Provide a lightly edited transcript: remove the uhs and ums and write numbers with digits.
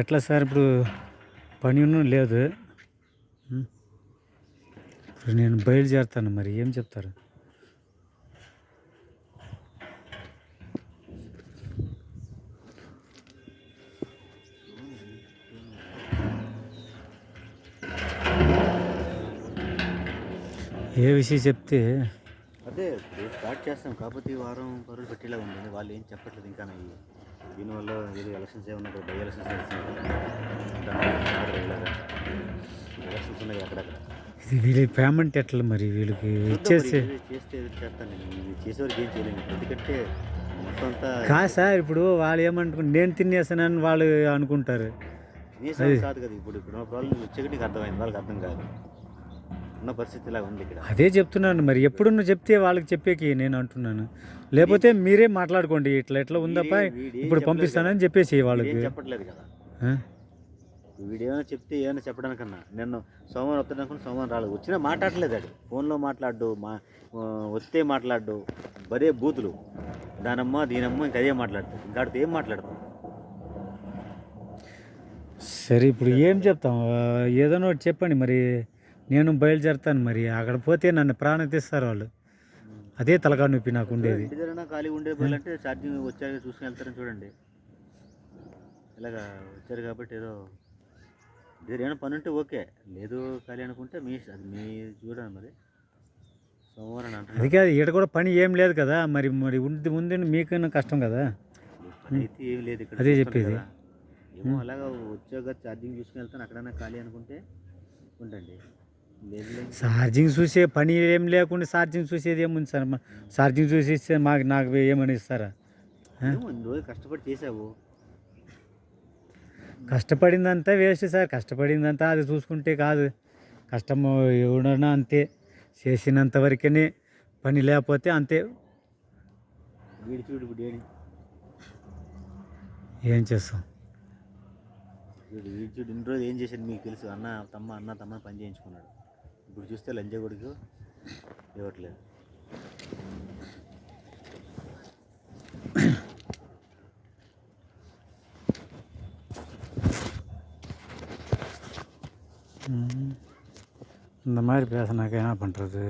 ఎట్లా సార్ ఇప్పుడు పని లేదు. ఇప్పుడు నేను బయలుదేరుతాను, మరి ఏం చెప్తారు? ఏ విషయం చెప్తే అదే స్టార్ట్ చేస్తాం, కాకపోతే ఈ వారం పరులు పెట్టేలా ఉంది. వాళ్ళు ఏం చెప్పట్లేదు ఇంకా. దీనివల్ల ఏదో ఎలక్షన్స్ ఏమన్నా బై ఎలక్షన్స్ ఎలక్షన్స్ ఉన్నాయి అక్కడక్కడ. ఇది వీళ్ళకి పేమెంట్ ఎట్లా మరి వీళ్ళకి ఇచ్చేస్తే చేస్తే చేస్తాను. ఇది చేసేవారికి ఏం చేయలేము, ఎందుకంటే మొత్తం అంతా కాదు సార్. ఇప్పుడు వాళ్ళు ఏమనుకుంటారు, నేను తినేసానని వాళ్ళు అనుకుంటారు. తినేసాను కాదు కదా, ఇప్పుడు ప్రాబ్లం వచ్చేటికి అర్థమైంది, వాళ్ళకి అర్థం కాదు. ఉన్న పరిస్థితి ఇలా ఉంది ఇక్కడ. అదే చెప్తున్నాను, మరి ఎప్పుడున్న చెప్తే వాళ్ళకి చెప్పేకి నేను అంటున్నాను. లేకపోతే మీరే మాట్లాడుకోండి, ఇట్లా ఎట్లా ఉందప్ప ఇప్పుడు పంపిస్తానని చెప్పేసి వాళ్ళకి చెప్పట్లేదు కదా. వీడేమైనా చెప్తే ఏమైనా చెప్పడానికన్నా నేను సోమవారం వస్తాను, సోమవారం రాలేదు, వచ్చినా మాట్లాడలేదు. అది ఫోన్లో మాట్లాడు, వస్తే మాట్లాడు, బరే బూతులు, దానమ్మ దీనమ్మ ఇంకా అదే మాట్లాడతాడు. ఇంకా ఆడితే ఏం మాట్లాడతాం? సరే ఇప్పుడు ఏం చెప్తాం? ఏదైనా ఒకటి చెప్పండి. మరి నేను బయలుదేరుతాను, మరి అక్కడ పోతే నన్ను ప్రాణం తీస్తారు వాళ్ళు. అదే తలకా నొప్పి నాకు ఉండేది. ఖాళీ ఉండే పోయాలంటే ఛార్జింగ్ వచ్చాక చూసుకుని వెళ్తారని చూడండి. ఇలాగా వచ్చారు కాబట్టి ఏదో ఏమైనా పని ఉంటే ఓకే, లేదు ఖాళీ అనుకుంటే అది మీ చూడండి. మరి సోమవారం అంటే అది కాదు, ఇక్కడ కూడా పని ఏం లేదు కదా. మరి మరి ముందు మీకైనా కష్టం కదా. అయితే ఏం లేదు ఇక్కడ, అదే చెప్పేది. ఏమో అలాగా వచ్చాక ఛార్జింగ్ చూసుకుని వెళ్తాను, అక్కడైనా ఖాళీ అనుకుంటే ఉండండి. ఛార్జింగ్ చూసే పని ఏం లేకుండా ఛార్జింగ్ చూసేది ఏముంది సార్? ఛార్జింగ్ చూసి ఇస్తే నాకు ఏమని ఇస్తారా? రోజు కష్టపడి చేసావు, కష్టపడిందంతా వేస్ట్ సార్. కష్టపడిందంతా అది చూసుకుంటే కాదు. కష్టం ఎవడన్నా అంతే, చేసినంత వరకే పని, లేకపోతే అంతే. ఏం చేస్తాం? వీడు ఇన్ని రోజులు ఏం చేశాడు మీకు తెలుసు. అన్న తమ్మ పని చేయించుకున్నాడు. ఇప్పుడు చూస్తే లంజగొడుకు ఇవ్వట్లేదు. இந்த மாதிரி பேசினாக்க என்ன பண்ணுறது?